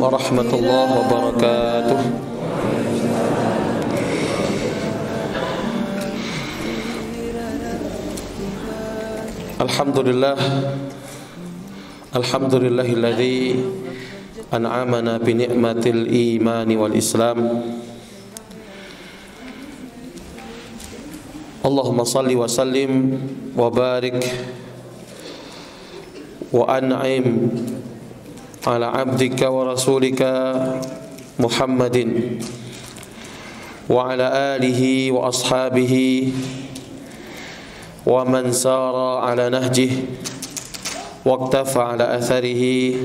warahmatullahi wabarakatuh. Alhamdulillahilladzi an'amana bi ni'matil imani wal islam. Allahumma salli wa sallim wa barik wa an'im ala abdika wa rasulika Muhammadin wa ala alihi wa ashabihi wa man sara ala nahjihi waqtafa ala atharihi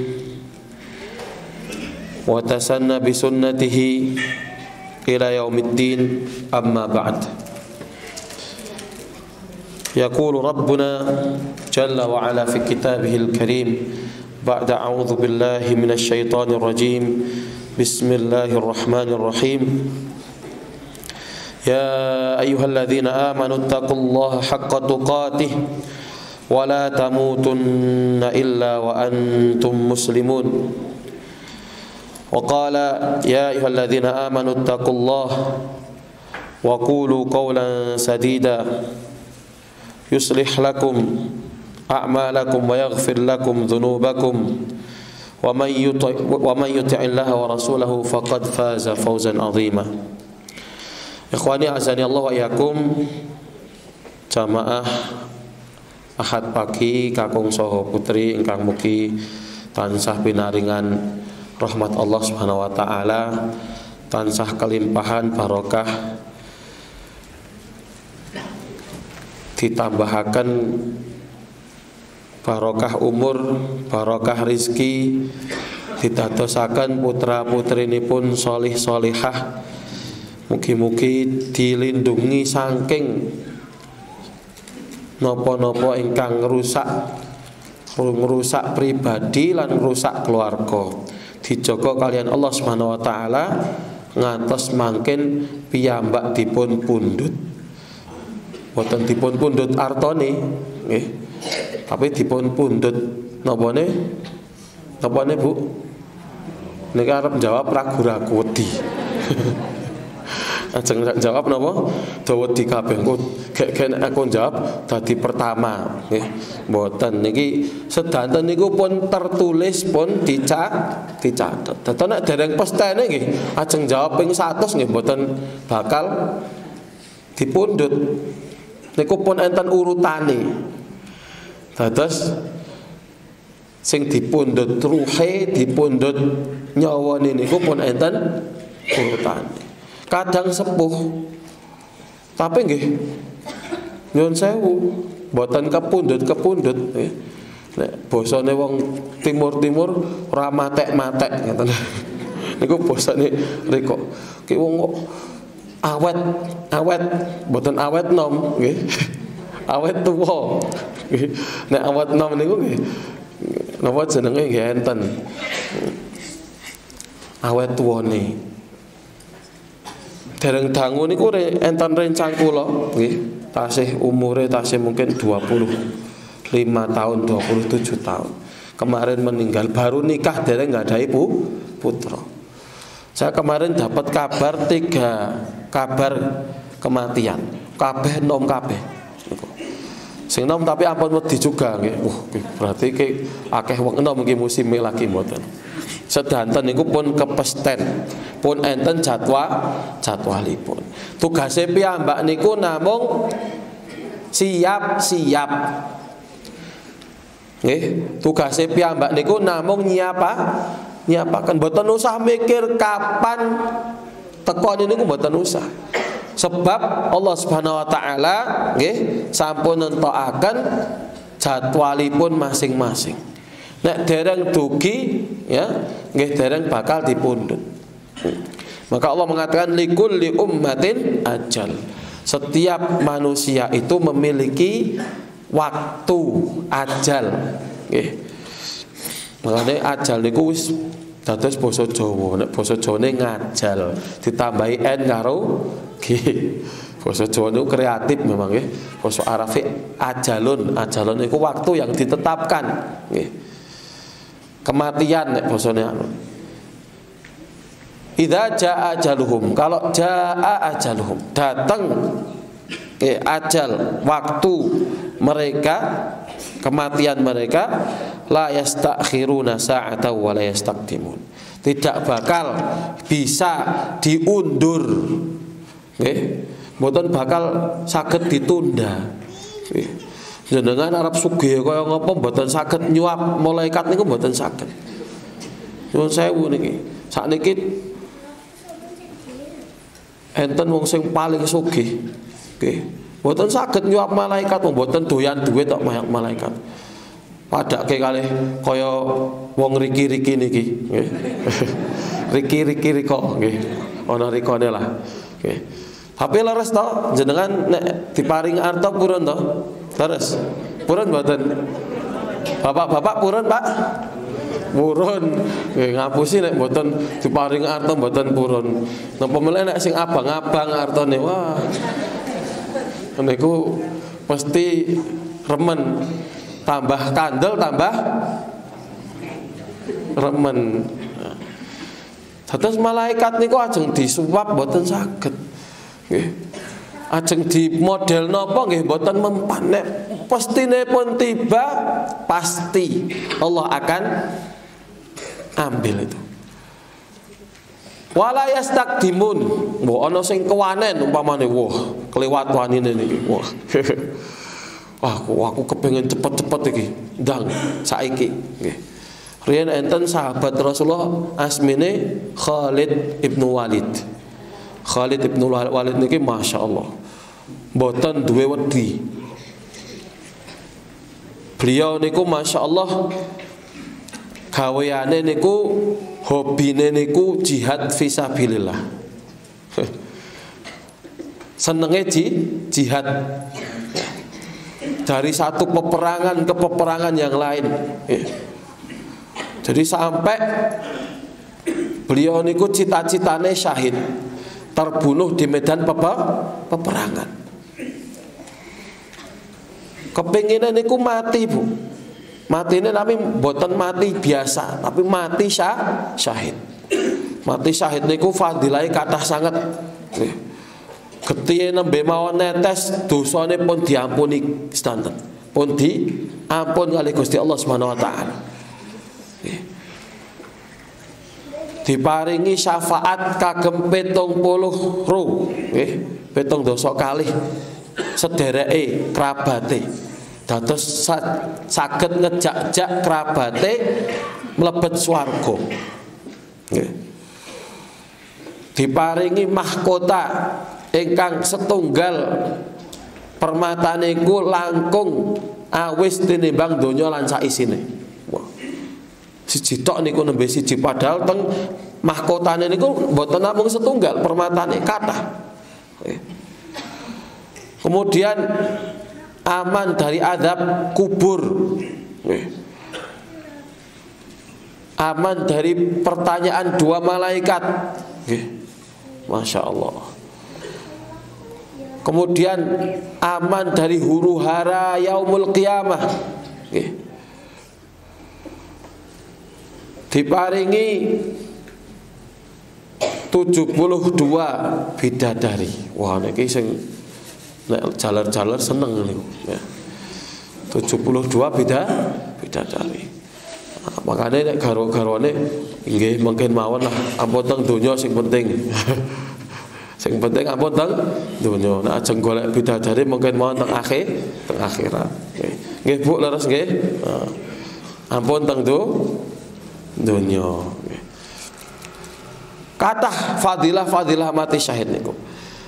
wa tasanna bi sunnatihi ila yaumiddin, amma ba'd. Yaqulu Rabbuna jalla wa ala fi kitabihil karim ba'da a'udzu billahi minasy syaithanir rajim. Bismillahirrahmanirrahim. Ya ayyuhalladzina amanu taqullaha haqqa tuqatih wa la tamutunna illa wa antum muslimun. Wa qala ya ayyuhalladzina amanu taqullaha wa qulu qawlan sadida yuslih lakum a'malakum wa yaghfir lakum dhunubakum wa man yuti'illaha wa rasulahu faqad faza fawzan 'azima. Ikhwani azani Allah wa iyyakum, jamaah Ahad pagi kakung saha putri ingkang mugi tansah pinaringan rahmat Allah Subhanahu wa taala, tansah kelimpahan barokah, ditambahaken barokah umur, barokah rizki, didadosaken putra-putrinipun sholih sholihah. Mugi-mugi dilindungi saking napa-napa ingkang ngrusak pribadi lan ngrusak keluarga. Dijaga kalian Allah Subhanahu wa taala ngantos mangkin piyambak dipun pundhut. Boten dipun pundhut artone, nggih. Tapi dipun pundhut napane? Napane, Bu? Nek arep jawab ragu-ragu wedi. Ajeng jawab napa? Dawa wedi kabeh. Gek aku jawab dadi pertama, nggih. Mboten niki sedanten niku pun tertulis pun dicatet. Dadi nek dereng pestene nggih, ajeng jawab ping 100 nggih mboten bakal dipundhut. Niku pun enten urutane. Dados sing dipundhut ruhe, dipundhut nyawane niku pun enten urutane. Kadang sepuh, tapi nggih nyuwun sewu, mboten kepundhut nggih. Nek basane wong timur-timur ora matek-matek ngoten. Niku basane riko. Ki wong awet mboten awet nom nggih. Awet tuwa nggih. Nek awet nom niku nggih napa jenenge nggih enten. Awet tuwane. Dereng dangu niku enten rencang kula nggih. Tasih umure tasih mungkin 25 tahun, 27 tahun. Kemarin meninggal, baru nikah dereng nggadahi putra. Saya kemarin dapat kabar 3 kabar kematian. Kabeh nom kabeh. Sing nom tapi ampun wedi juga nggih. Berarti ki akeh wong enom iki musime lagi mboten. Sedanten niku pun kepesten. Pun enten jadwalipun. Tugase piyambak niku namung siap-siap. Nggih, tugase piyambak niku namung nyiapaken, mboten usah mikir kapan tekone niku mboten usah. Sebab Allah Subhanahu wa taala nggih sampun nentokaken jadwalipun masing-masing. Nek dereng dugi ya nggih dereng bakal dipundhut. Maka Allah mengatakan likulli ummatin ajal. Setiap manusia itu memiliki waktu ajal nggih. Makane ajal niku wis dados basa Jawa. Nek basa Jawane ngajal ditambahi n karo g. Basa Jawa niku kreatif memang nggih. Basa Arabi ajalun niku waktu yang ditetapkan nggih. Kematian nek basane idza jaa ajaluhum, kalau jaa ajaluhum, datang ajal waktu mereka, kematian mereka, la yastakhiruna sa'atan wa la yastaqdimun, tidak bakal bisa diundur, mboten bakal saged ditunda. Jenengan arep sugih kaya ngapa mboten saged nyuap malaikat niku mboten saged. Nyuwun sewu niki. Sakniki enten wong sing paling sugih. Nggih. Mboten saged nyuap malaikat, mboten doyan duit tok malaikat. Padake kalih kaya wong riki-riki niki, nggih. Riki-riki riko nggih. Ana rikone lah. Nggih. Tapi leres to jenengan nek diparing arta purun to? Leres. Purun mboten? Bapak-bapak purun, Pak? Purun. Nggih ngapusi nek mboten diparing arta mboten purun. Napa meneh nek sing abang-abang artane, wah. Niku mesti remen, tambah kandel tambah remen. Dados malaikat niku ajeng disuwap mboten saged. Nggih. Ajeng di model napa nggih mboten mempan, nek pestine pun tiba pasti Allah akan ambil itu. Wala yastaqdimun, mbok ana sing kewanen umpamane, wah kelewat wanine niki. Wah. Aku kepengin cepet-cepet iki, ndang saiki nggih. Riyen enten sahabat Rasulullah asmine Khalid ibnu Walid. Khalid ibnu Walid niki masyaallah mboten duwe wedi. Beliau niku masyaallah gaweane niku, hobine niku jihad fisabilillah. Senenge jihad. Dari satu peperangan ke peperangan yang lain. Jadi sampai beliau niku cita-citane syahid, terbunuh di medan peperangan. Kepinginane niku mati, Bu. Matine tapi mboten mati biasa, tapi mati syahid. Mati syahid niku fadilahe kathah sanget. Getihe nembe mawon netes dosane pun diampuni sedanten. Pun diampun kali Gusti Allah Subhanahu wa taala. Diparingi syafaat kagem 70 ru, nggih, 70 kalih sedereke kerabate. Dados saged ngejak-jak kerabate mlebet swarga. Nggih. Diparingi mahkota ingkang setunggal permatane iku langkung awis tinimbang donya lan sak isine. Wah. Siji tok niku nembe siji, padahal teng mahkotane niku mboten namung setunggal permatane kathah. Kemudian aman dari azab kubur. Aman dari pertanyaan dua malaikat. Masya Allah. Kemudian aman dari huru hara yaumul qiyamah. Diparingi 72 bidadari. Wah niki sing nek jalar-jalar seneng niku ya. 72 bidadari. Nah, makanya nek garo-garone nggih mungkin mawon lah ampun teng donya sing penting. Sing penting ampun teng donya. Nek ajeng golek bidadari mungkin mawon teng akhirat. Nggih Bu leres nggih. Ampun teng donya. Kathah fadilah mati syahid niku.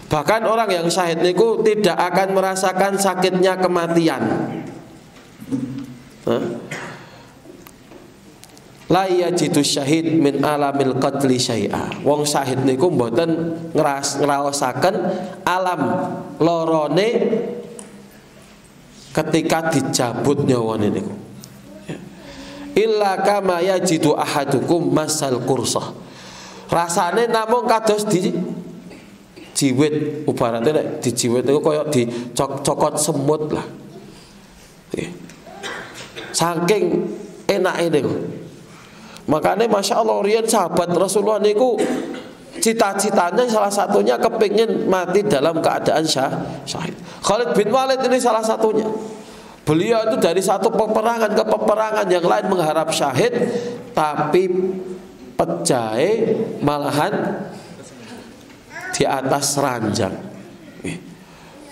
Bahkan orang yang syahid niku tidak akan merasakan sakitnya kematian. La yajidu syahid min alamil qatli syai'a. Wong syahid niku mboten ngraosaken alam lorone ketika dijabut nyawane niku. Illa kama yajidu ahadukum masal kursah. Rasane namung kados di jiwit, ibaratnya nek dijiwit niku kaya dicokot semut lah. Saking enake niku. Makanya Masya Allah riyen sahabat Rasulullah niku cita-citanya salah satunya kepingin mati dalam keadaan syahid. Khalid bin Walid ini salah satunya. Beliau itu dari satu peperangan ke peperangan yang lain mengharap syahid, tapi pejahe malahan di atas ranjang.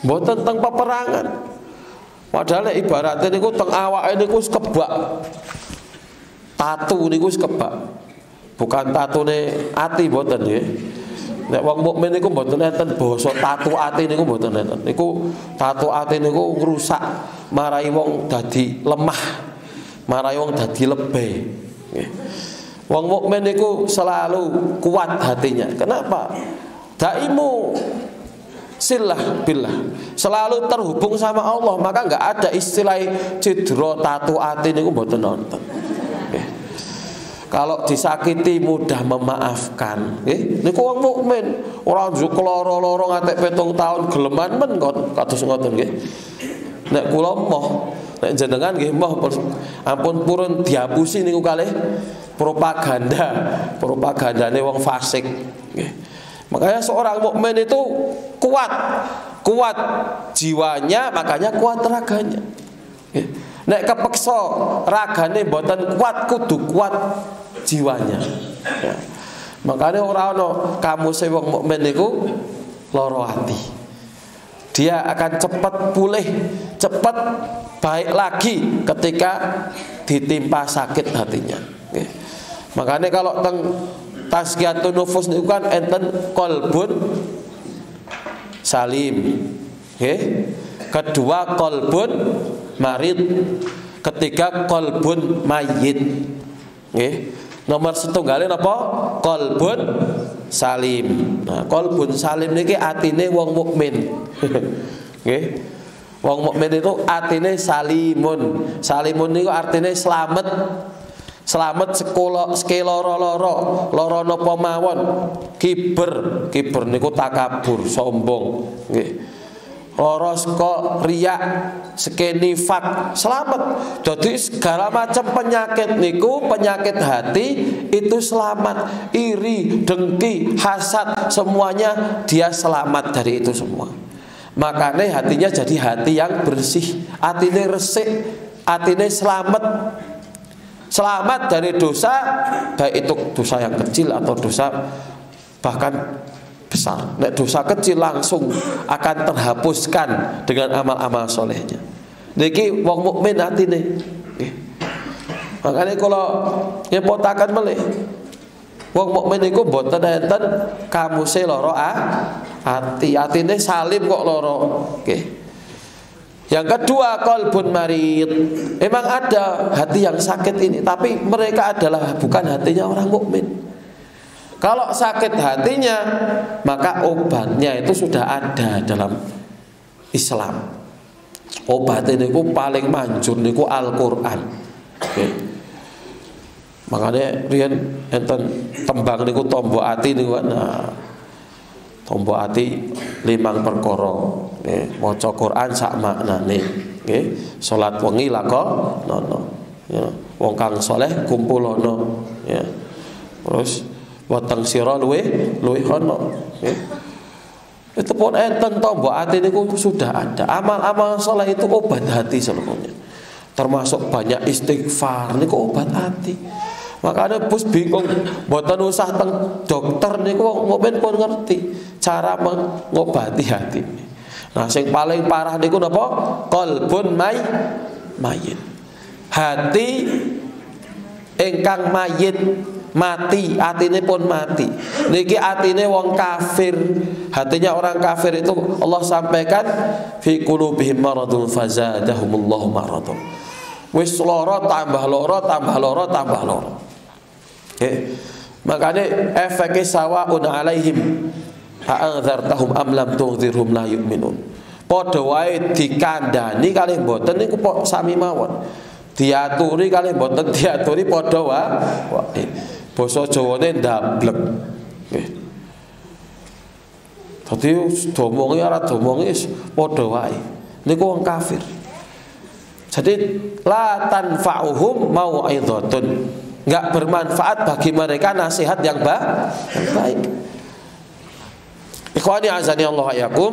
Mboten teng peperangan. Padahal ibaratnya niku teng awake niku wis kebak. Tatu niku wis kebak. Bukan tatune ati mboten nggih. Nek wong mukmin niku mboten enten basa tatu ati niku mboten enten. Niku tatu ati niku ngrusak, marai wong dadi lemah, marai wong dadi lebay. Nggih. Wong mukmin niku selalu kuat hatinya. Kenapa? Daimu silah billah, selalu terhubung sama Allah, maka enggak ada istilah cidra tatu ati niku mboten nonton. Kalau disakiti mudah memaafkan, nggih. Niku wong mukmin, ora njuk loro-loro ngantek 7 tahun geleman men kok kados ngoten nggih. Nek kula moh, nek jenengan nggih moh ampun purun dihapusi niku kalih propagandane wong fasik nggih. Makanya seorang mukmin itu kuat jiwanya, makanya kuat raganya. Nggih. Nek kepeksa ragane mboten kuat, kudu kuat jiwanya. Ya. Makanya orang ono kamu wong mukmin niku loro hati. Dia akan cepat pulih, cepat baik lagi ketika ditimpa sakit hatinya. Oke. Makanya kalau teng tazkiyatun nufus niku kan enten qalbun salim. Oke. Kedua qalbun marid, ketiga qalbun mayyit. Nggih. Nomor setunggalin apa? Qalbun salim. Nah, qalbun salim niki atine wong mukmin. Nggih. Wong mukmin itu atine salimun. Salimun niku artine slamet. Slamet loro napa mawon. Kiber niku takabur, sombong. Nggih. Loro saka riya, nifak, selamat. Jadi segala macam penyakit niku, penyakit hati itu selamat. Iri, dengki, hasad, semuanya dia selamat dari itu semua. Makanya hatinya jadi hati yang bersih, hatinya resik, hatinya selamat. Selamat dari dosa, baik itu dosa yang kecil atau dosa bahkan besar. Nek dosa kecil langsung akan terhapuskan dengan amal-amal solehnya. Niki wong mukmin atine. Makanya kalau nyepotaken melih, wong mukmin niku mboten enten kamuse lara ati, atine salim kok lara. Nggih. Yang kedua qalbun marid. Memang ada hati yang sakit ini, tapi mereka adalah bukan hatinya orang mukmin. Kalau sakit hatinya, maka obatnya itu sudah ada dalam Islam. Obat ini paling manjur niku Al-Qur'an. Okay. Makanya riyen enten tembang niku tombo ati niku. Nah, tombo ati 5 perkara. Nggih, maca Qur'an sak maknane. Nggih, salat wengi lakonono. Ya, wong kang saleh kumpulono. Ya. Terus watang sira luwe ono. Itu pun enten tombo ati niku sudah ada. Amal-amal saleh itu obat hati seluruhnya. Termasuk banyak istighfar niku obat hati. Makanya bus bingung, mboten usah teng dokter niku wong mukmin pun ngerti cara mengobati hati. Nah, sing paling parah niku napa? Qalbun mayyit. Hati ingkang mayit, mati, atine pun mati. Niki atine wong kafir. Hatinya orang kafir itu Allah sampaikan fi qulubihim maradun fazadahumullahu maradun. Wis lara tambah lara, tambah lara, tambah lara. Makanya efeknya sawaun alaihim a'adzartahum am lam tunzirhum la yu'minun. Padha wae dikandani kalih mboten niku sami mawon. Diaturi kalih mboten diaturi padha wae. Basa Jawane ndablek. Nggih. Dadi domonge ora domonge padha wae. Niku wong kafir. Jadi la tanfa'uhum mau'izatun. Enggak bermanfaat bagi mereka nasihat yang baik. Ikhwani azani Allah yakum,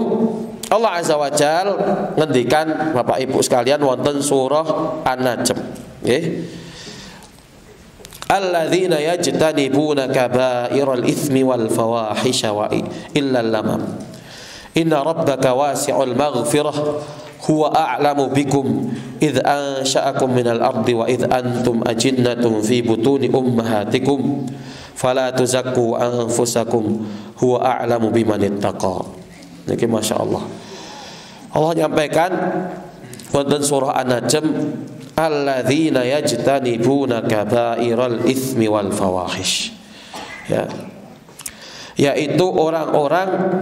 Allah azza wa jal ngendikan Bapak Ibu sekalian wonten surah An-Najm nggih. Alladzina yajtanibuna kaba'iral itsmi wal fawahisha wa illa lamam. Inna rabbaka wasi'ul maghfirah huwa a'lamu bikum idh ansha'akum minal ardi wa idh antum ajinnatun fi butuni ummahatikum fala tuzakku anfusakum huwa a'lamu biman ittaqa. Niki masyaallah. Allah nyampaikan wonten surah An-Najm, alladzina yajtanibuna kaba'iral itsmi wal fawahish. Ya. Yaitu orang-orang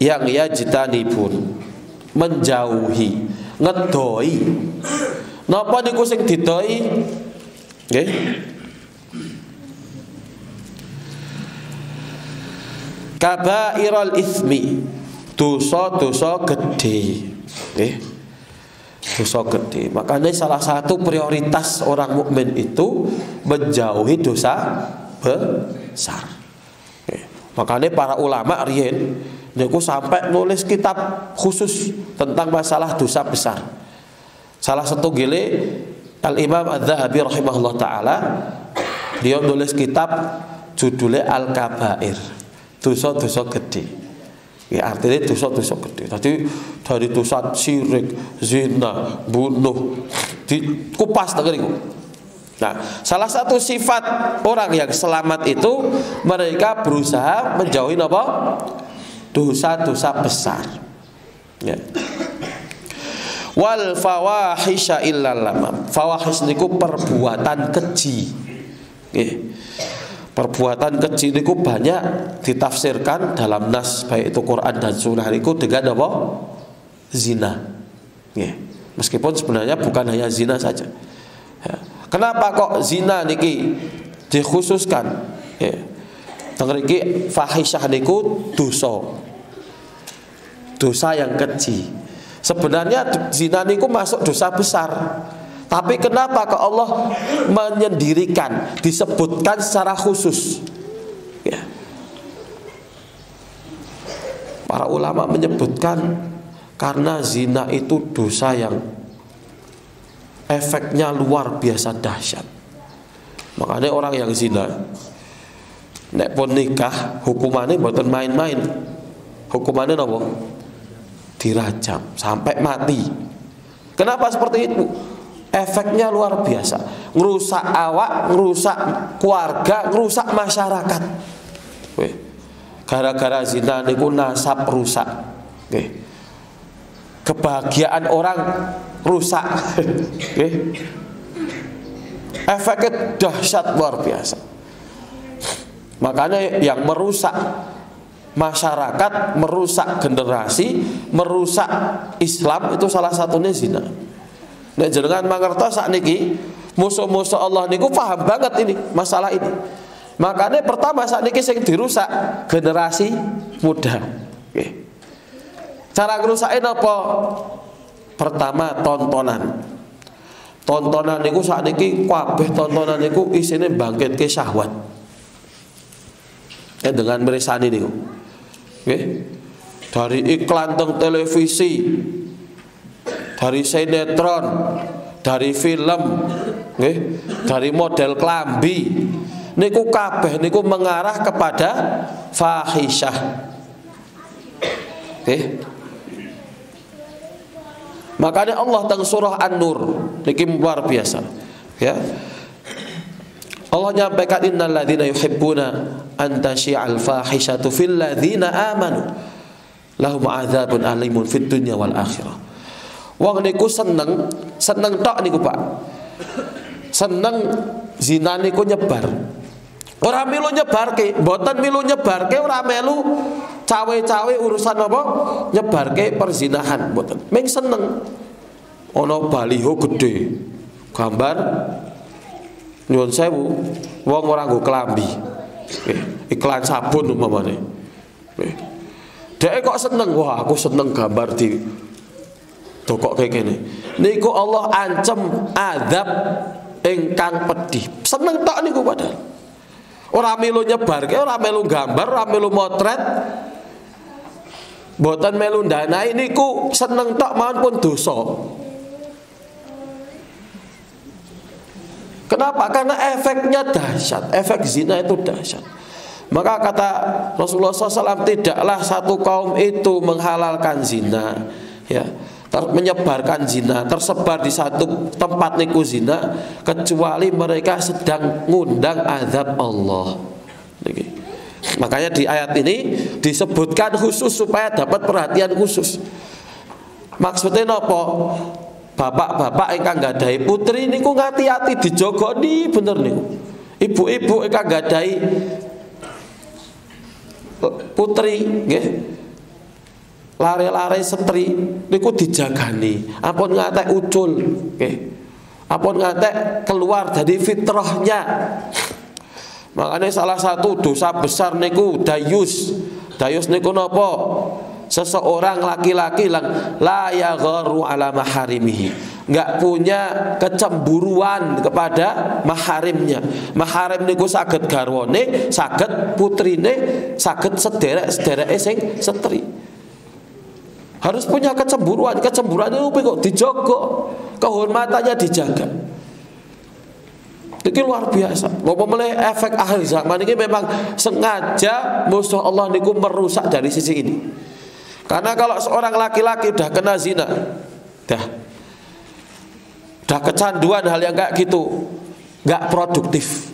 yang yajtanibun, menjauhi, ngedoi. Napa niku sing didoi? Nggih. Kabairal itsmi, dosa-dosa gede. Nggih. Dosa gede. Makanya salah satu prioritas orang mukmin itu menjauhi dosa besar. Nggih. Makanya para ulama riyen niku sampai nulis kitab khusus tentang masalah dosa besar. Salah satu gile Al-Imam Adz-Dzahabi rahimahullah taala, dia nulis kitab judulnya Al-Kabair, dosa-dosa gede. Ya, artinya dosa-dosa gede. Tadi dari dosa syirik, zina, bunuh, dikupas niku. Nah, salah satu sifat orang yang selamat itu mereka berusaha menjauhi apa? Dosa-dosa besar. Ya. Wal fawahisha illal lamam. Fawahish niku perbuatan keji. Nggih. Perbuatan keji niku banyak ditafsirkan dalam nas baik itu Quran dan Sunnah niku dengan apa? Zina. Nggih. Meskipun sebenarnya bukan hanya zina saja. Ya. Kenapa kok zina niki dikhususkan? Ya. Tengriki fahisyah niku dosa yang keji. Sebenarnya zina niku masuk dosa besar. Tapi kenapa kok Allah menyendirikan, disebutkan secara khusus? Ya. Para ulama menyebutkan karena zina itu dosa yang efeknya luar biasa dahsyat. Makanya orang yang zina nek pun nikah hukumannya mboten main-main. Hukumannya napa? Dirajam sampai mati. Kenapa seperti itu? Efeknya luar biasa. Ngerusak awak, ngerusak keluarga, ngerusak masyarakat. Gara-gara zina niku nasab rusak. Kebahagiaan orang rusak. Efeknya dahsyat luar biasa. Makanya yang merusak masyarakat, merusak generasi, merusak Islam itu salah satunya zina. Nek jenengan mangertos sakniki musuh-musuh Allah niku paham banget ini masalah ini. Makanya pertama sakniki sing dirusak generasi muda. Cara ngerusakin apa? Pertama tontonan. Tontonan niku sakniki kabeh tontonan niku isine bangkitke syahwat. Dengan meresani niku. Nggih. Dari iklan teng televisi, dari sinetron, dari film, nggih, dari model klambi. Niku kabeh niku mengarah kepada fahisyah. Nggih. Makanya Allah teng surah An-Nur niki luar biasa. Ya. Allah nyampaikan innal ladzina yuhibbuna an tasyi'al fahishatu fil ladzina amanu lahum adzabun alimun fid dunya wal akhirah. Wong niku seneng tok niku Pak. Seneng zina niku nyebar. Ora melu nyebarke, mboten melu nyebarke, ora melu cawe-cawe urusan apa? Nyebarke perzinahan mboten. Ming seneng. Ana baliho gede. Gambar nyuwun sewu, wong ora nggo klambi. Iklan sabun umpamane. Dhek kok seneng, wah aku seneng gambar di toko kayak gini. Niku Allah ancam azab ingkang pedih. Seneng tok niku padahal. Ora melu nyebarke, ora melu gambar, ora melu motret. Mboten melu ndanai niku seneng tok mawon pun dosa. Kenapa? Karena efeknya dahsyat. Efek zina itu dahsyat. Maka kata Rasulullah SAW, tidaklah satu kaum itu menghalalkan zina, ya, menyebarkan zina, tersebar di satu tempat niku zina, kecuali mereka sedang ngundang azab Allah. Makanya di ayat ini disebutkan khusus supaya dapat perhatian khusus. Maksudnya nopo? Bapak-bapak ingkang gadahi putri niku ngati-ati dijogoni bener niku. Ibu-ibu ingkang gadahi putri nggih, lare-lare setri niku dijagani. Ampun ngatek ucul nggih. Ampun ngatek keluar dari fitrahnya. Makanya salah satu dosa besar niku dayus. Dayus niku napa? Seseorang laki-laki la yagharu ala maharimihi, enggak punya kecemburuan kepada maharimnya. Maharim niku saged garwane, saged putrine, saged sederek-sedereke sing setri. Harus punya kecemburuan. Kecemburuan itu kok dijogo, kehormatannya dijaga. Ini luar biasa. Lopo mulai efek akhir zaman ini memang sengaja musuh Allah niku merusak dari sisi ini. Karena kalau seorang laki-laki udah kena zina, udah kecanduan hal yang kayak gitu, nggak produktif,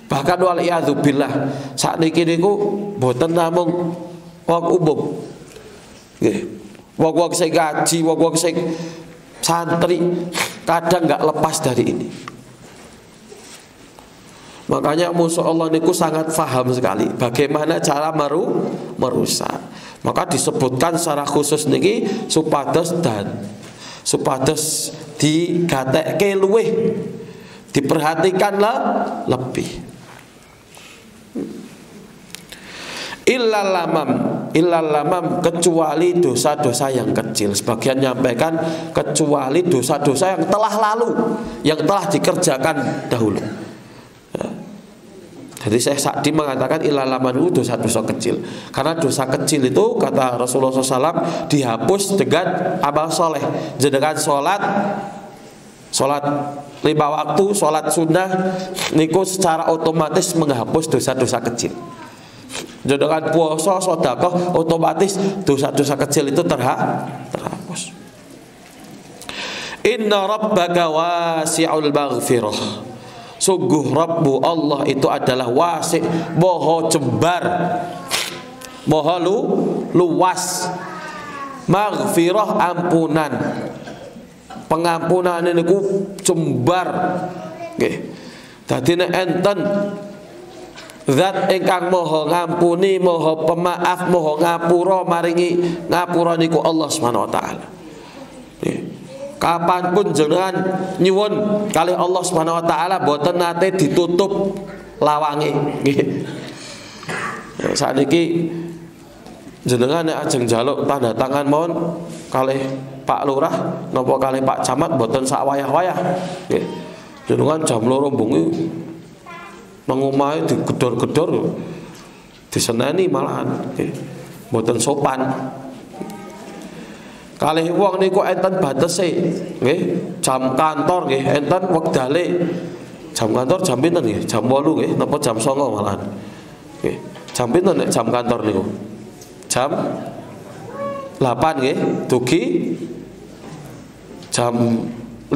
Bahkan waliyadzubillah saat niki niku boten namung wong umum, wong sing ngaji, wong sing santri kadang nggak lepas dari ini. Makanya musuh Allah niku sangat paham sekali bagaimana cara merusak. Maka disebutkan secara khusus niki supados digatekke luweh, diperhatikanlah lebih. Illal lamam kecuali dosa-dosa yang kecil. Sebagian nyampaikan kecuali dosa-dosa yang telah lalu, yang telah dikerjakan dahulu. Jadi Syekh Sa'di mengatakan ilalaman itu dosa-dosa kecil. Karena dosa kecil itu kata Rasulullah SAW dihapus dengan amal soleh. Dengan sholat 5 waktu, sholat sunnah niku secara otomatis menghapus dosa-dosa kecil. Dengan puasa, sedekah otomatis dosa-dosa kecil itu terhapus. Inna rabbaka wasi'ul maghfirah. Sungguh Rabbu Allah itu adalah wasi', moho jembar, moho luas, maghfirah ampunan, pengampunan niku jembar. Nggih. Dadi nek enten zat ingkang moho ngampuni, moho pemaaf, moho ngapura, maringi ngapura niku Allah Subhanahu wa taala. Kapanpun jenengan nyuwun kali Allah Subhanahu wa taala boten nate ditutup lawange nggih. Sakniki jenengan nek ajeng njaluk tanda tangan mohon kalih Pak Lurah napa kalih Pak Camat boten sak wayah-wayah nggih. Jenengan jam 2 bengi nang omahe digedor-gedor diseneni malahan nggih. Boten sopan. Kalih wong niku enten batese nggih, jam kantor nggih, enten wektale. Jam kantor jam pinten nggih? Jam 8 nggih, napa jam 9 malahan. Nggih. Jam pinten nek jam kantor niku? Jam 8 nggih, dugi jam 2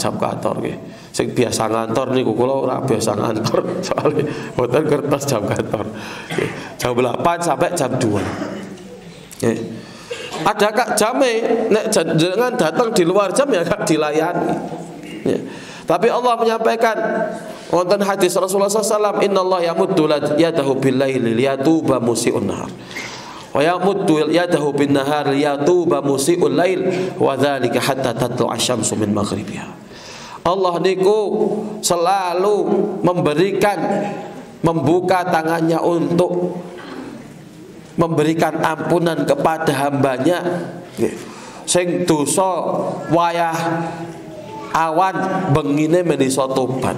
jam kantor nggih. Sing biasa ngantor niku kula ora biasa ngantor, soalnya boten kertas jam kantor. Nggih. Jam 8 sampai jam 2. Nggih. Ada kak jame, nek jangan datang di luar jam ya kak dilayani. Ya. Tapi Allah menyampaikan wonten hadis Rasulullah SAW, Inna Allah yamuddu yadahu bil laili liyatuba musi'un nahar, wa yamuddu yadahu bin nahar liyatuba musi'ul lail, wa dzalika hatta tatlu'a syamsu min maghribiha. Allah niku selalu membuka tangannya untuk memberikan ampunan kepada hambanya sing dosa wayah awan bengine menisa tobat.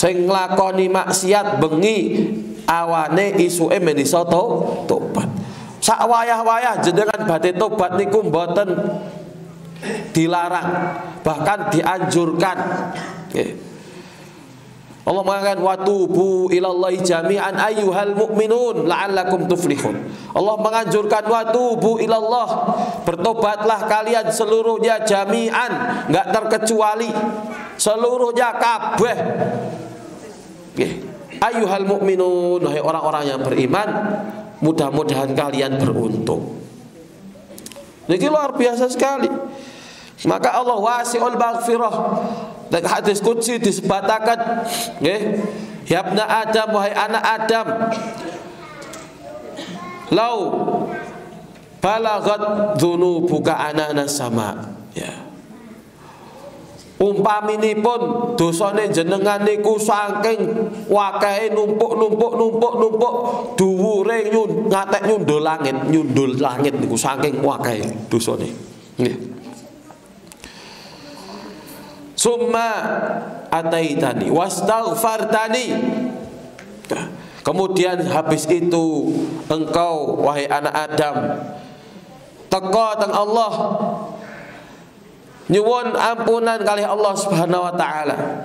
Sing nglakoni maksiat bengi awane isuke men iso tobat. Sak wayah-wayah jenengan badhe tobat niku mboten dilarang, bahkan dianjurkan. Allah mengatakan watubu ilallahi jami'an ayyuhal mu'minun la'allakum tuflihun. Allah menganjurkan watubu ilallah, bertobatlah kalian seluruhnya jami'an, enggak terkecuali, seluruhnya kabeh. Ayyuhal mu'minun, wahai orang-orang yang beriman, mudah-mudahan kalian beruntung. Ini luar biasa sekali. Maka Allah wasi'ul maghfirah. Dan hadis qudsi disebatakan, nggih, ya ibna Adam, wahai anak Adam, lau balagat dzunubuka anana sama. Ya. Umpaminipun dosane jenengan niku saking wakehe numpuk dhuwure ngatek nyundul langit niku saking wakehe dosane. Nggih. Summa ataitani wastaghfartani. Kemudian habis itu engkau wahai anak Adam teka teng Allah nyuwun ampunan kali Allah Subhanahu wa taala.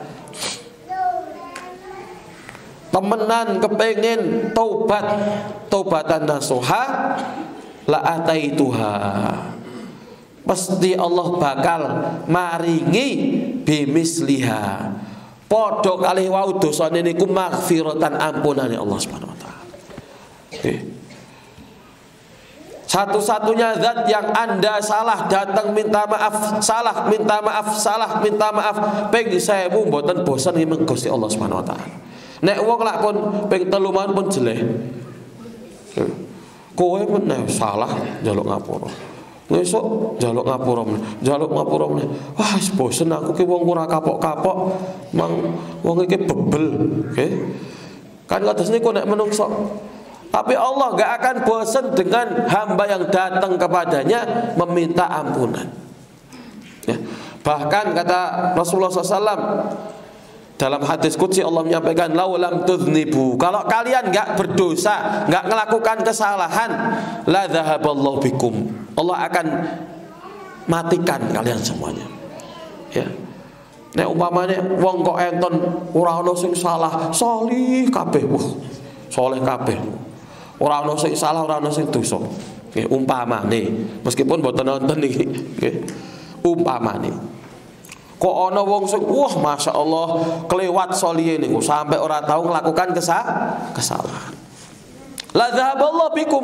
Temenan kepengin taubatan nasuha la ataituha. Pasti Allah bakal maringi bimisliha. Padha kalih wau dosane niku maghfiratan ampunane Allah Subhanahu wa taala. Satu-satunya zat yang Anda salah datang minta maaf, salah minta maaf, salah minta maaf, ping 1000 mboten bosan ngemeng Gusti Allah Subhanahu wa taala. Nek wong lak pun ping 3 pun jeleh. Kowe meneh salah njaluk ngapura. Besok jaluk ngapura meneh. Wah, bosen aku ki wong ora kapok-kapok, mang wong iki bebel, nggih. Kan kados niku nek menungso. Tapi Allah gak akan bosan dengan hamba yang datang kepadanya meminta ampunan. Ya. Bahkan kata Rasulullah SAW dalam hadis qudsi Allah menyampaikan laulam tudznibu, kalau kalian gak berdosa, gak melakukan kesalahan, la dzahaballahu bikum, Allah akan matikan kalian semuanya. Ya. Nek umpamane wong kok enten ora ana sing salah, salih kabeh. Saleh kabeh. Ora ana sing salah, ora ana sing dosa. Nggih, umpamane, meskipun mboten nonton iki, nggih. Umpamane. Kok ana wong sing wah masyaallah kelewat solihe niku sampai ora tahu melakukan kesalahan. La dzahaballahu bikum.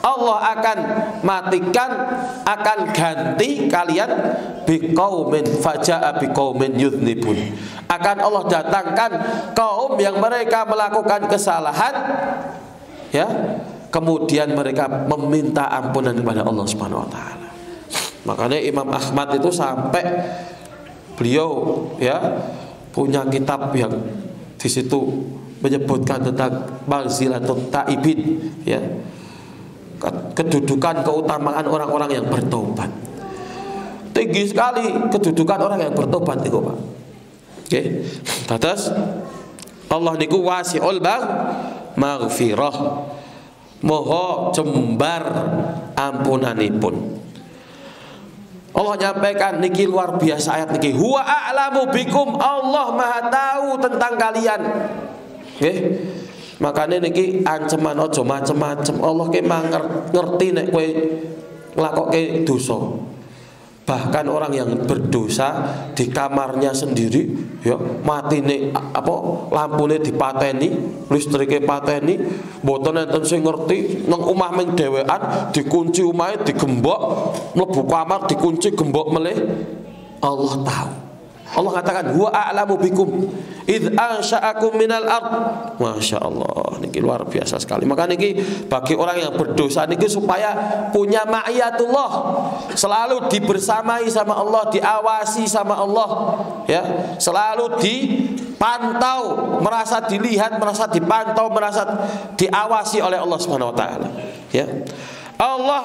Allah akan matikan, akan ganti kalian biqaumin faja'a biqaumin yudznibun. Akan Allah datangkan kaum yang mereka melakukan kesalahan, ya, kemudian mereka meminta ampunan kepada Allah Subhanahu wa taala. Makanya Imam Ahmad itu sampai beliau ya punya kitab yang di situ menyebutkan tentang manzilatut taibin, ya, kedudukan keutamaan orang-orang yang bertobat. Tinggi sekali kedudukan orang yang bertobat itu, Pak. Oke. Terus Allah niku wasi'ul maghfirah. Moho jembar ampunanipun. Allah nyampaikan niki luar biasa ayat niki. Huwa a'lamu bikum, Allah Maha tahu tentang kalian. Nggih. Makanya niki ancaman aja macem-macem. Allah ki ngerti nek kowe nglakokke dosa. Bahkan orang yang berdosa di kamarnya sendiri, ya, matine apa lampune dipateni, listrike pateni, mboten enten sing ngerti, nang omah ming dhewean, dikunci omahe, digembok, mlebu kamar dikunci gembok melih. Allah tahu. Allah katakan huwa a'lamu bikum id ansha'akum minal ard. Masya Allah, niki luar biasa sekali. Maka niki bagi orang yang berdosa niki supaya punya ma'iyatullah, selalu dibersamai sama Allah, diawasi sama Allah, ya, selalu dipantau, merasa dilihat, merasa dipantau, merasa diawasi oleh Allah Subhanahu wa taala, ya. Allah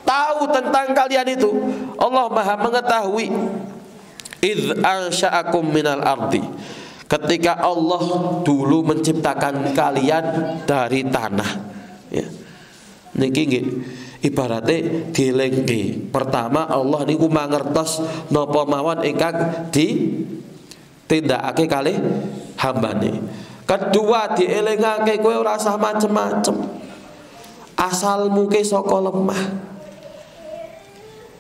tahu tentang kalian itu. Allah Maha mengetahui. Idz ansha'akum minal ardi, ketika Allah dulu menciptakan kalian dari tanah, ya. Niki nggih ibarate dielingke. Pertama Allah niku mangertos napa mawon ingkang ditindakake kalih hambane. Kedua dielingake kowe ora usah macem-macem. Asalmu ke saka lemah.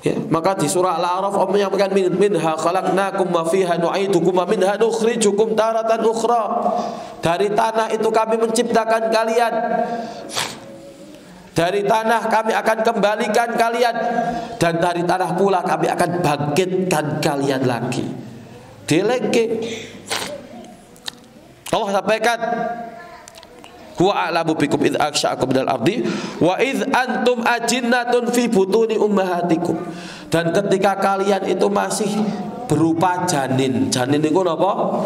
Ya, maka di surah Al-A'raf Allah menyampaikan minha khalaqnakum wa fiha nu'idukum wa minha nukhrijukum taratan ukhra. Dari tanah itu kami menciptakan kalian. Dari tanah kami akan kembalikan kalian, dan dari tanah pula kami akan bangkitkan kalian lagi. Dileke Allah sampaikan, huwa a'lamu bikum idz ansha'akum minal ardi wa idz antum ajinnatun fi butuni ummahatikum. Dan ketika kalian itu masih berupa janin. Janin niku napa?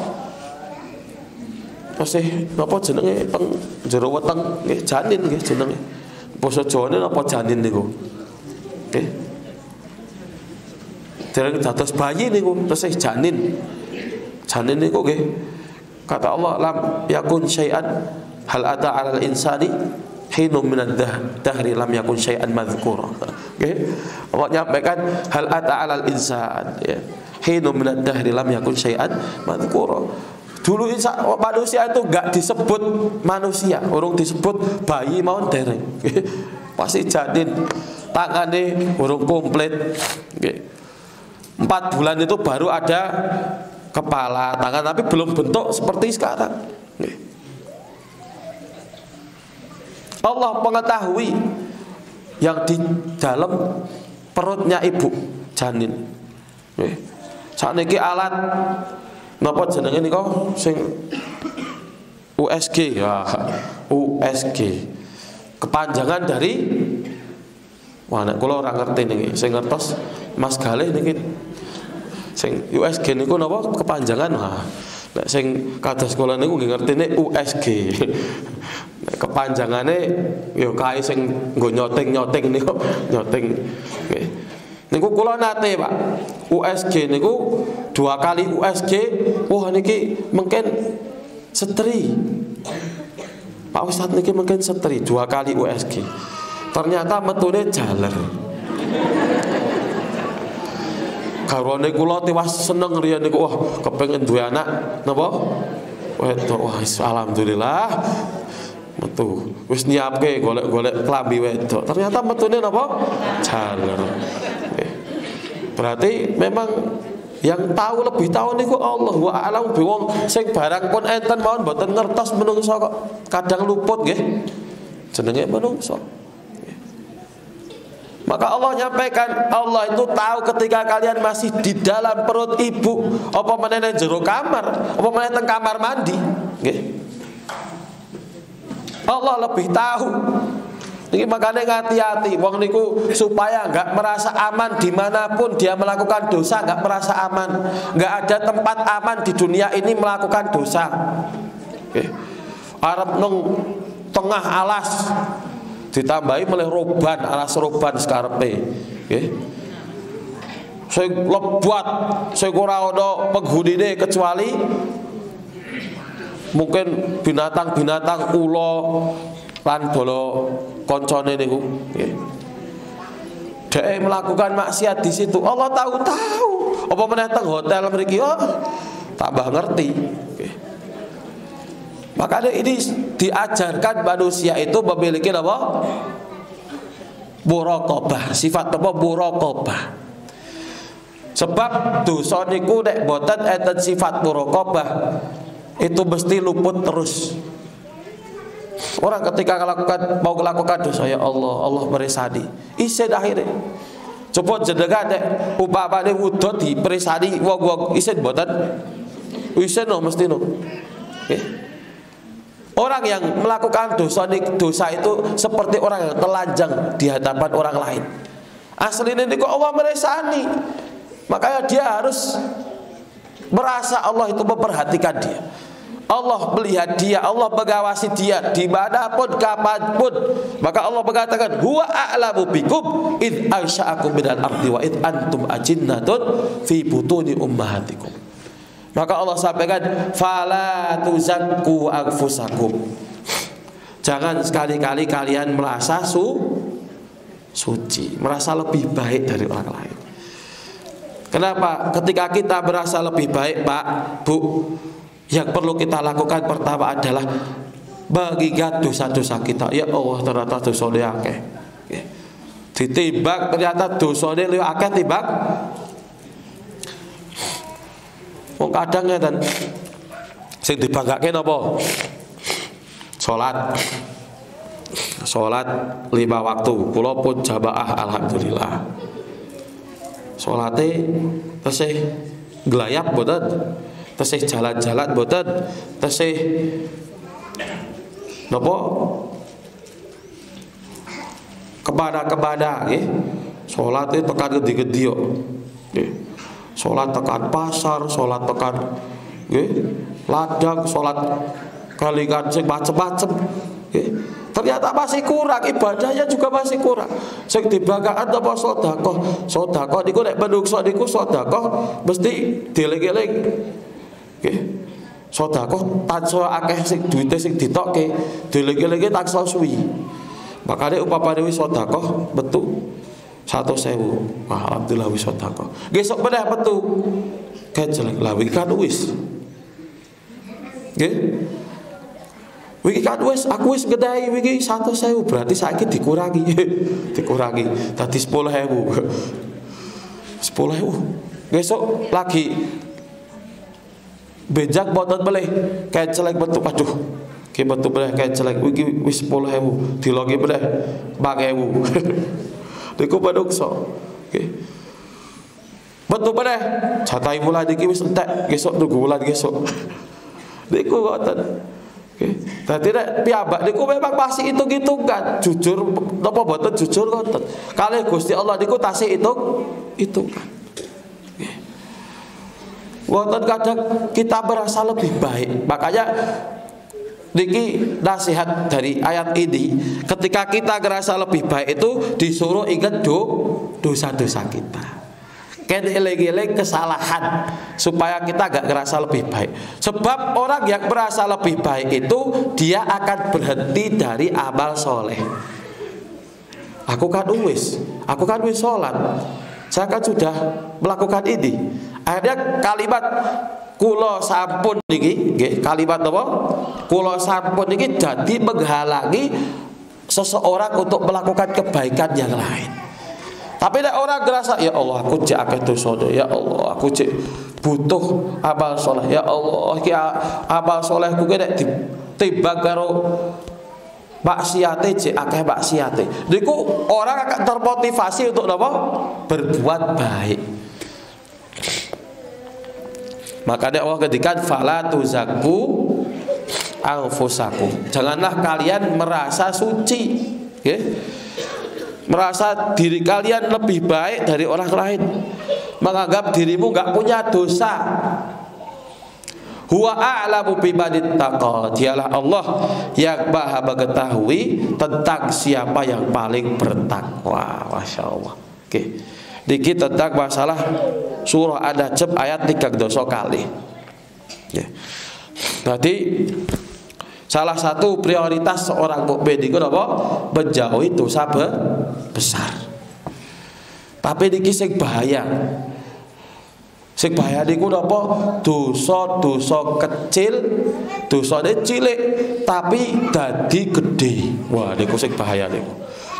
Masih napa jenenge teng jero weteng nggih, janin nggih jenenge. Basa Jawane apa janin niku? Nggih. Dereng dados bayi niku tesih janin. Janin niku nggih. Kata Allah, lam yakun syai'an hal ata 'alal insani hinum minad dahri lam yakun syai'an madzkura. Nggih. Allah nyampaikan hal ata 'alal insan, ya. Hinum minad dahri lam yakun syai'an madzkura. Dulu manusia itu enggak disebut manusia, urung disebut bayi mawon dereng. Pasti janin, tangane urung komplit. 4 bulan itu baru ada kepala, tangan, tapi belum bentuk seperti sekarang. Allah mengetahui yang di dalam perutnya ibu janin. Sakniki alat napa jenenge nika sing USG, ya, USG. Kepanjangan dari nek kula ora ngerti niki, sing ngertos Mas Galih niki sing USG niku napa kepanjangan. Nek sing kados kula niku nggih ngertine USG. Nek kepanjangane ya kae sing nggo nyoting-nyoting niku, nyoting nggih. Niku kula nate, Pak. USG niku 2 kali USG, wah niki mungkin setri. Pak Ustadz niki mungkin setri 2 kali USG. Ternyata metune jaler. Garwane kula tiwas seneng riyen niku, wah kepengin duwe anak napa? Wedok. Wah alhamdulillah. Metu wis nyiapke golek-golek klambi wedok. Ternyata metune napa? Jaler. Berarti memang yang tahu lebih tahu niku Allah. Wa a'lamu bi wong sing barang pun enten mawon mboten ngertos menungso kok kadang luput nggih. Jenenge menungso. Maka Allah nyampaikan, Allah itu tahu ketika kalian masih di dalam perut ibu, apa meneh jero kamar, apa meneh teng kamar mandi, nggih. Allah lebih tahu. Ini makanya hati-hati wong niku supaya enggak merasa aman dimanapun dia melakukan dosa, enggak merasa aman. Enggak ada tempat aman di dunia ini melakukan dosa. Arep nang tengah alas ditambahi melih roban, alas roban sekarepe. Nggih. Sing lebat, sing ora ana penghunine kecuali mungkin binatang-binatang ula lan bala koncone niku nggih. Dhek melakukan maksiat di situ. Allah tahu. Apa meneh teng hotel mriki tambah ngerti. Nggih. Makanya ini diajarkan manusia itu memiliki apa? Muraqabah. Sifat apa? Muraqabah. Sebab dosa niku nek boten enten sifat muraqabah itu mesti luput terus. Orang ketika mau melakukan dosa, ya Allah meresani. Isin akhirnya. Coba jenengan nek upamane wudhu diperesani wong-wong isin mboten? Isin no mesti no. Orang yang melakukan dosa itu seperti orang yang telanjang di hadapan orang lain. Aslinya niku Allah meresani. Makanya dia harus merasa Allah itu memperhatikan dia. Allah melihat dia, Allah mengawasi dia dimanapun, kapanpun. Maka Allah mengatakan, huwa a'lamu bikum id ansha'akum minal ardi wa id antum ajinnatun fi butuni ummahatikum. Maka Allah sampaikan fala tuzakku anfusakum. Jangan sekali-kali kalian merasa suci, merasa lebih baik dari orang lain. Kenapa? Ketika kita merasa lebih baik, Pak, Bu, yang perlu kita lakukan pertama adalah mengingat dosa-dosa kita. Ya Allah, ternyata dosane akeh. Ditimbang ternyata dosane luwih akeh timbang. Wong kadang ngeten. Sing dibanggake napa? Salat 5 waktu. Kula pun jamaah alhamdulillah. Salate tesih glayap mboten? Tesih jalan-jalan mboten? Tesih napa? Kemana-kemana nggih. Salate tekan gede-gede kok. Nggih. Salat tekan pasar, salat tekan nggih, ladang, salat kalikan sing macem-macem nggih. Ternyata masih kurang, ibadahnya juga masih kurang. Sing dibanggakan apa sedekah. Sedekah niku nek menungso niku sedekah mesti dieling-eling. Nggih. Sedekah tansah akeh sing duwite sing ditokke, dieling-elinge tansah suwi. Makane upamane wis sedekah metu 100.000. Alhamdulillah wis sedekah. Besok meneh metu kejelek lah iki kan wis. Nggih. Wiki kan wis aku wis ngedahi wiki 100.000 berarti saiki dikurangi. Dikurangi dadi 10.000. 10.000. Besok lagi bejak boten meleh kecelek metu aduh. Ki metu meneh kecelek wiki wis 10.000 dilongi meneh 4.000. Niku menungso. Nggih. Metu meneh jatai bulan iki wis entek, besok tunggu bulan besok. Niku ngoten. Oke, dadi nek piyambak niku memang masih hitung-hitungan, jujur napa boten jujur ngoten. Kalih Gusti Allah niku tasih hitungan. Nggih. Wonten kadang kita merasa lebih baik. Makanya niki nasihat dari ayat ini, ketika kita merasa lebih baik itu disuruh ingat dosa-dosa kita. Eling-eling kesalahan supaya kita gak ngerasa lebih baik. Sebab orang yang merasa lebih baik itu dia akan berhenti dari amal soleh. Aku kan wis sholat, saya kan sudah melakukan ini. Akhirnya kalimat kulo sampun niki, kalimat apa? Kulo sampun niki jadi menghalangi seseorang untuk melakukan kebaikan yang lain. Tapi nek orang ngerasa ya Allah aku cek akeh dosa, ya Allah aku cek butuh amal soleh, ya Allah iki amal solehku ki nek ditimbang karo maksiate cek akeh maksiate. Niku orang akan termotivasi untuk apa? Berbuat baik. Makanya Allah ketikan fala tuzakku anfusakum. Janganlah kalian merasa suci, okay? Merasa diri kalian lebih baik dari orang lain, menganggap dirimu gak punya dosa. Huwa a'lamu bimanittaqa. Dialah Allah yang maha mengetahui tentang siapa yang paling bertakwa. Masya Allah. Oke, niki tentang masalah surah An-Najm ayat 3 kali. Jadi salah satu prioritas seorang mukmin itu apa? Menjauhi dosa besar. Tapi niki sing bahaya. Sing bahaya niku napa? Dosa-dosa kecil, dosane cilik tapi dadi gedhe. Wah, niku sing bahaya niku.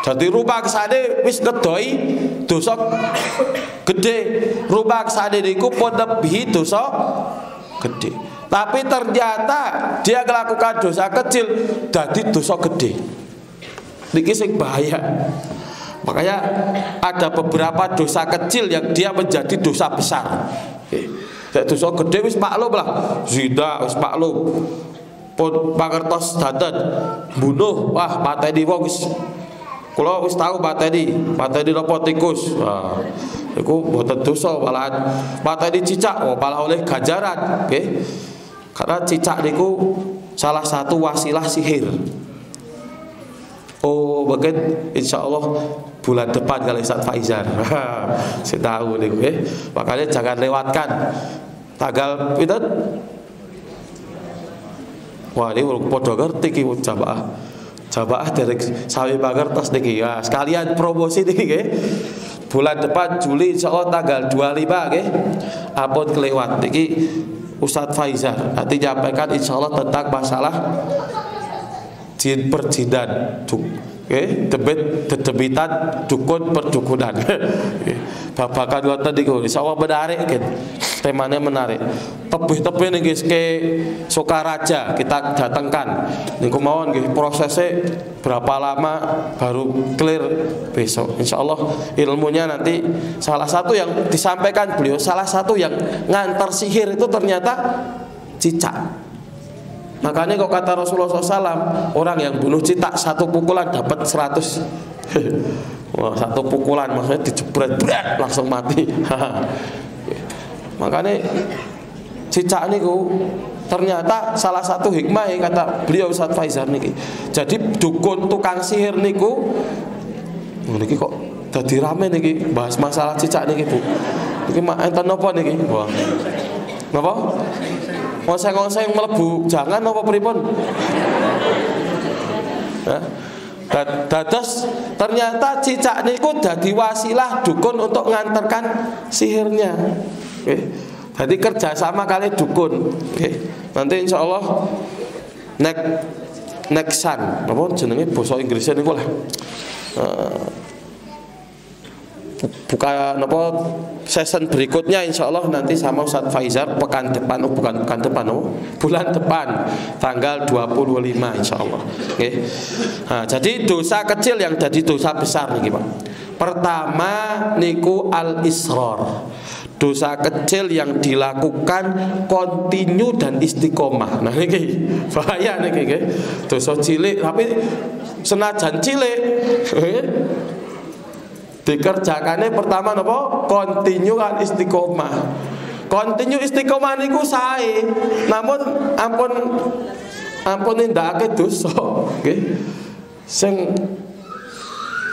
Dadi rumangsane wis ngedoi dosa gedhe. Rumangsane niku pun lebihi dosa gedhe. Tapi ternyata dia melakukan dosa kecil dadi dosa gede. Niki sing bahaya. Makanya ada beberapa dosa kecil yang dia menjadi dosa besar. Dosa gede wis maklum lah, zina wis maklum. Pun pangertos dadan bunuh, wah mateni wong wis. Kula wis tahu mateni napa tikus. Nah, iku mboten dosa malahan. Mateni cicak, oh malah oleh ganjaran, nggih. Karena cicak niku salah satu wasilah sihir. Oh, mungkin insya Allah bulan depan kali Ustaz Faizar. Saya tahu niku, makanya jangan lewatkan Tanggal pinten? Wah, ini padha ngerti iki jamaah. Jamaah dari sawi pangertos niki. Ya, sekalian promosi niki nggih. Bulan depan Juli insyaallah tanggal 25 nggih. Ampun kelewat niki Ustadz Faizar nanti nyampaikan insyaallah tentang masalah jin perjinan. Dedebitan dukun perdukunan. Babakan wonten niku insyaallah menarik kan. Temanya menarik. Tebih-tebih niki ke Sokaraja kita datangkan. Niku mawon nggih prosesnya berapa lama baru clear besok. Insyaallah ilmunya nanti salah satu yang disampaikan beliau, salah satu yang ngantar sihir itu ternyata cicak. Makanya kok kata Rasulullah SAW, orang yang bunuh cicak satu pukulan dapat 100. Wah, satu pukulan maksudnya dijebret berat langsung mati. Makanya cicak niku ternyata salah satu hikmah kata beliau Ustadz Faizar niki. Jadi dukun tukang sihir niku niki kok dadi rame niki bahas masalah cicak niki Bu. Niki enten napa niki? Wah. Napa? Ngoseng-ngoseng mlebu jangan napa pripun? Dados ternyata cicak niku dadi wasilah dukun untuk ngantarkan sihirnya. Jadi kerjasama kali dukun. Nanti insyaallah nextan, apa jenenge basa Inggrisnya niku lah. Buka apa season berikutnya insyaallah nanti sama Ustadz Faizar bulan depan tanggal 25 insyaallah. Nah, jadi dosa kecil yang jadi dosa besar nih Pak. Pertama niku al-israr. Dosa kecil yang dilakukan kontinu dan istiqomah. Nah niki bahaya niki. Dosa cilik tapi senajan cilik dikerjakannya pertama napa? Kontinu kan istiqomah. Kontinu istiqomah niku sae. Namun ampun ndakake dosa, nggih. Sing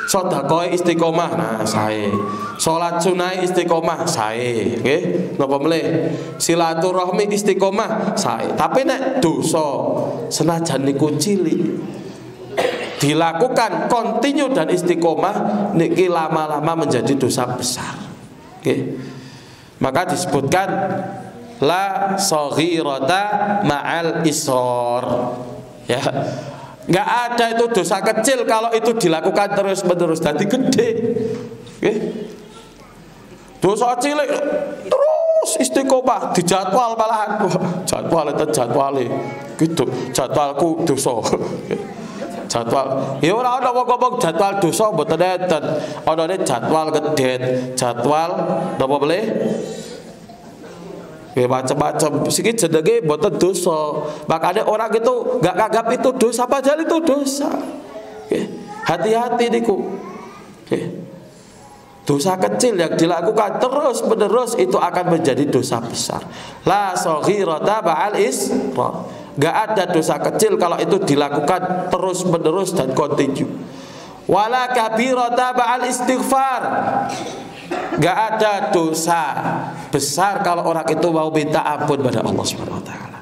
sedekah istiqomah nah sae. Salat sunah istiqomah sae, nggih. Napa meneh? Silaturahmi istiqomah sae. Tapi nek dosa senajan niku cilik dilakukan kontinu dan istiqomah niki lama-lama menjadi dosa besar. Okay. Maka disebutkan la shaghirata ma'al israr. Ya. Enggak ada itu dosa kecil kalau itu dilakukan terus-menerus jadi gede. Okay. Dosa cilik terus istiqomah dijadwal malahan. Jadwal itu jadwale. Gitu. Jadwalku dosa. Jadwal, ya ora ana ngomong jadwal dosa mboten enten. Anane jadwal kedet, jadwal napa boleh? Ya macam-macam. Siki jenenge mboten dosa. Makanya orang itu enggak anggap itu dosa padahal itu dosa. Hati-hati niku. Dosa kecil yang dilakukan terus-menerus itu akan menjadi dosa besar. La shaghirata ba'al isra. Gak ada dosa kecil kalau itu dilakukan terus-menerus dan kontinu. Wala kabirata ba'al istighfar. Gak ada dosa besar kalau orang itu mau minta ampun pada Allah Subhanahu wa taala.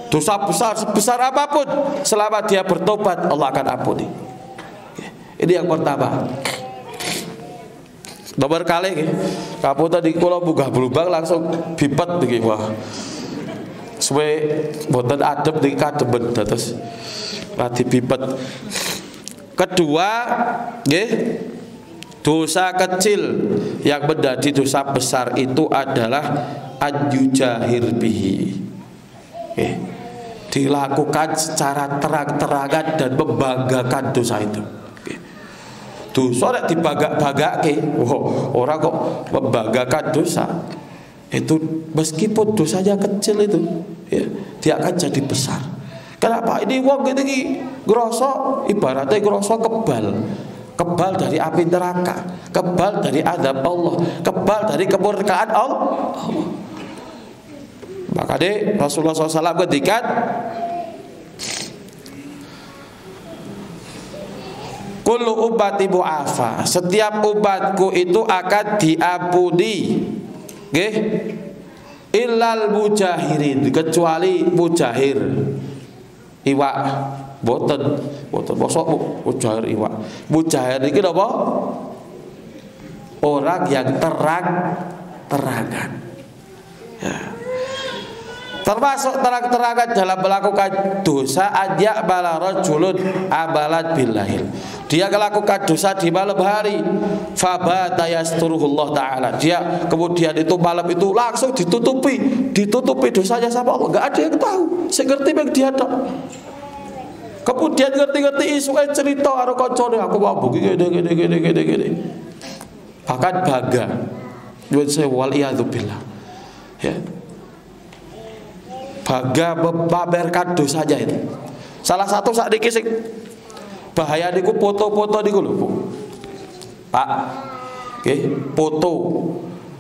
Dosa besar sebesar apapun selama dia bertobat Allah akan ampuni. Ini yang pertama. Nomor kali kamu tadi kalau buka berubah langsung bipet iki wah. Suwe boten adem di kademen terus lagi bipet. Kedua, nggih, dosa kecil yang menjadi dosa besar itu adalah anjujahir bihi. Dilakukan secara terang-terangan dan membanggakan dosa itu. Dosa nek dibagak-bagake, orang kok membanggakan dosa. Itu meskipun dosanya kecil itu ya, dia akan jadi besar. Kenapa? Ini wong iki ngrasa ibaratnya ngrasa kebal dari api neraka, kebal dari azab Allah, kebal dari kemurkaan Allah. Makanya Rasulullah SAW ngendikan kullu ummati mu'afa, setiap umatku itu akan diampuni. Nggih. illal mujahirin, kecuali mujahir iwak. Boten bosok mujahir iwak. Mujahir iki napa? Orang yang terang-terangan. Ya. Termasuk terang-terangan dalam melakukan dosa ajak bala rajulun abalat billahil. Dia melakukan dosa di malam hari, fabata yasturuhullah taala. Dia kemudian itu malam itu langsung ditutupi dosanya sama Allah. Enggak ada yang tahu. Sing ngerti mek dia tok. Kemudian ngerti-ngerti isuke cerita karo kancane, aku mau begini gini. Bahkan bangga. Nyuwun sewu wal iyadzu billah. Ya. Bangga memamerkan dosanya itu. Salah satu saat niki sing bahaya niku foto-foto niku lho, Bu. Pak. Nggih, foto.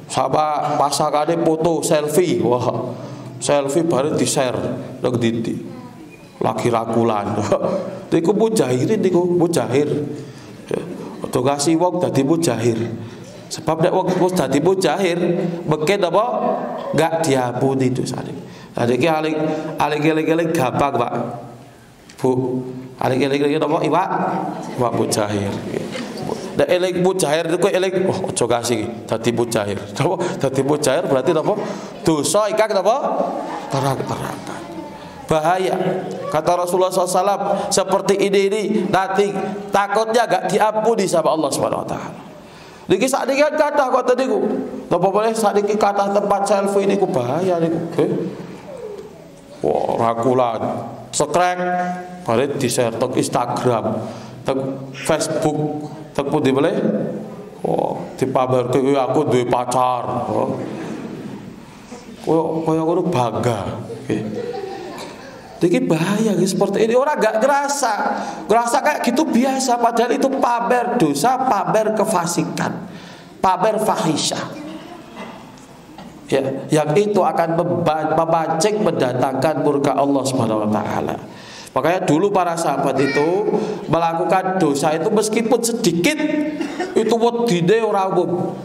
Sama pasangane foto selfie. Wah. Selfie bareng di-share nang ndi. Lagi rakulan. Niku mujahirin niku, mujahir. Ojo kasih wong dadi mujahir. Sebab nek wong wis dadi mujahir, mungkin apa? Enggak diampuni dosane. Lah iki aling gampang, Pak. Bu, aling apa iwak? Iwak mujahir. Nek eling mujahir niku eling ojo kasih dadi mujahir. Napa? Dadi mujahir berarti napa? Dosa ingkang napa? Terang-terangan. Bahaya. Kata Rasulullah SAW, seperti ini nanti takutnya gak diampuni sama Allah Subhanahu Wa Taala. Niki sakniki kan kathah kok niku. Napa boleh sakniki kathah tempat selfie niku bahaya niku. Wah, rakulan, sekrek, bare di-share tek Instagram, tek Facebook, tek pundi boleh? Oh, dipamerke aku duwe pacar. Koyo ngono bangga. Jadi bahaya seperti ini. Orang gak ngerasa kayak gitu biasa. Padahal itu pamer dosa, pamer kefasikan, pamer fahisyah. Ya, yang itu akan memancing mendatangkan murka Allah Subhanahu Wa Taala. Makanya dulu para sahabat itu melakukan dosa itu meskipun sedikit itu wedine ora umum.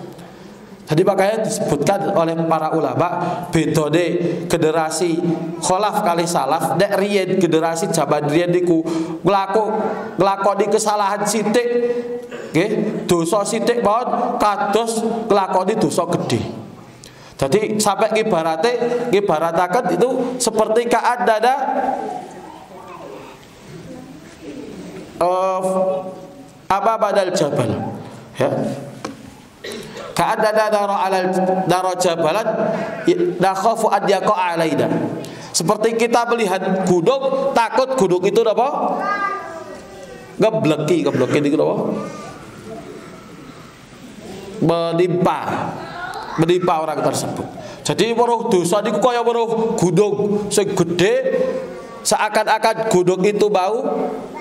Tadi makanya disebutkan oleh para ulama bedone generasi kholaf kali salaf, nek riyen generasi zaman riyen niku nglakoni kesalahan sithik, nggih, dosa sithik mawon kados nglakoni dosa gedhe. Jadi sampai ngibarataken itu seperti ka'adada apa badal jabal, ya. Ka'adana nara jabalan nakhafu an yaqa alaina. Seperti kita melihat gunung, takut gunung itu apa? Ngebleki niku apa? Menimpa orang tersebut. Jadi weruh dosa niku kaya weruh gunung sing gedhe, seakan-akan gunung itu mau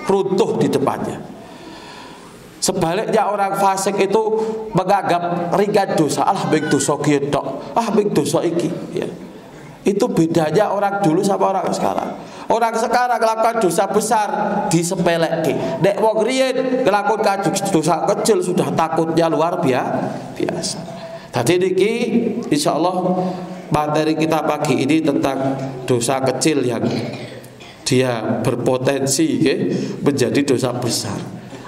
runtuh di depannya. Sebaliknya orang fasik itu menganggap ringan dosa, baik dosa kiye tok, baik dosa iki, ya. Itu bedanya orang dulu sama orang sekarang. Orang sekarang melakukan dosa besar disepelekke. Nek wong riyen melakukan dosa kecil sudah takutnya luar biasa. Tadi niki insyaallah materi kita pagi ini tentang dosa kecil yang dia berpotensi menjadi dosa besar.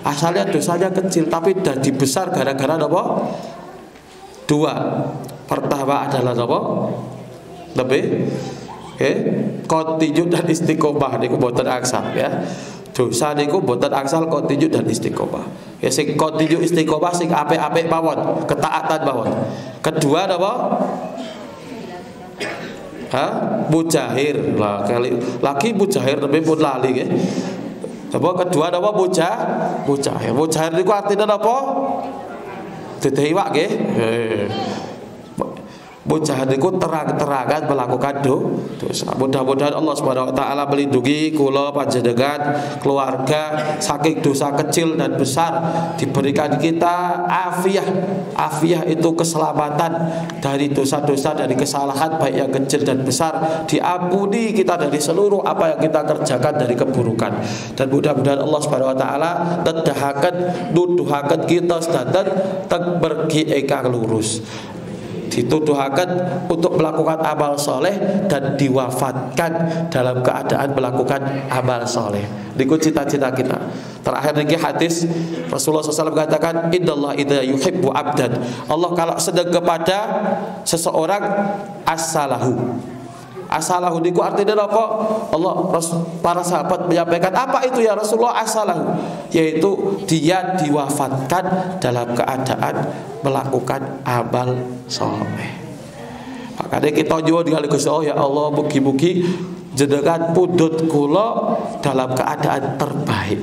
Asalnya dosanya kecil tapi jadi besar gara-gara apa? Dua. Pertama adalah apa? Lebih kontinu dan istiqomah niku boten angsal, ya. Dosa niku boten angsal kontinu dan istiqomah. Ya sing kontinu istiqomah sing apik-apik mawon, ketaatan mawon. Kedua apa? Mujahir. Lah lagi mujahir tapi pun lali nggih. Apa kedua apa mujahir. Mujahir niku artinya apa? Dadi iwak nggih. Mujahid itu terang-terangan melakukan dosa. Mudah-mudahan Allah Subhanahu wa taala melindungi kula panjenengan keluarga saking dosa kecil dan besar, diberikan kita afiah. Afiah itu keselamatan dari dosa-dosa, dari kesalahan baik yang kecil dan besar, diampuni kita dari seluruh apa yang kita kerjakan dari keburukan. Dan mudah-mudahan Allah Subhanahu wa taala nedahaken nuduhaken kita sedanten teng mergi ingkang lurus. dituduhaken untuk melakukan amal soleh dan diwafatkan dalam keadaan melakukan amal soleh. Niku cita-cita kita. Terakhir niki hadis Rasulullah SAW mengatakan, Innallaha idza yuhibbu abdan. Allah kalau sedang kepada seseorang as-salahu. As-salahu niku artinya apa? Allah, para sahabat menyampaikan, apa itu ya Rasulullah as-salahu? Yaitu dia diwafatkan dalam keadaan melakukan amal soleh. Makanya kita nyuwun kali Gusti Allah, ya Allah mugi-mugi jenengan pundhut kula dalam keadaan terbaik,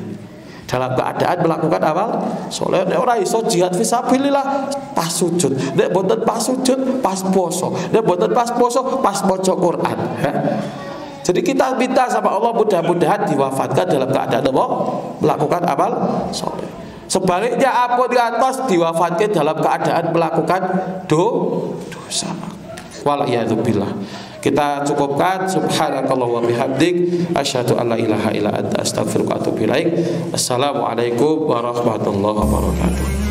dalam keadaan melakukan amal soleh. Nek ora iso jihad fisabilillah pas sujud, nek boten pas sujud pas poso, nek boten pas poso pas maca Quran. Jadi kita minta sama Allah mudah-mudahan diwafatkan dalam keadaan apa? Melakukan amal soleh. Sebaliknya apa di atas diwafatkan dalam keadaan melakukan dosa. Waliyadzubillah. Kita cukupkan. Subhanakallah wa bihamdik, asyhadu an la ilaha illa anta, astaghfiruka wa atubu ilaik. Assalamualaikum warahmatullahi wabarakatuh.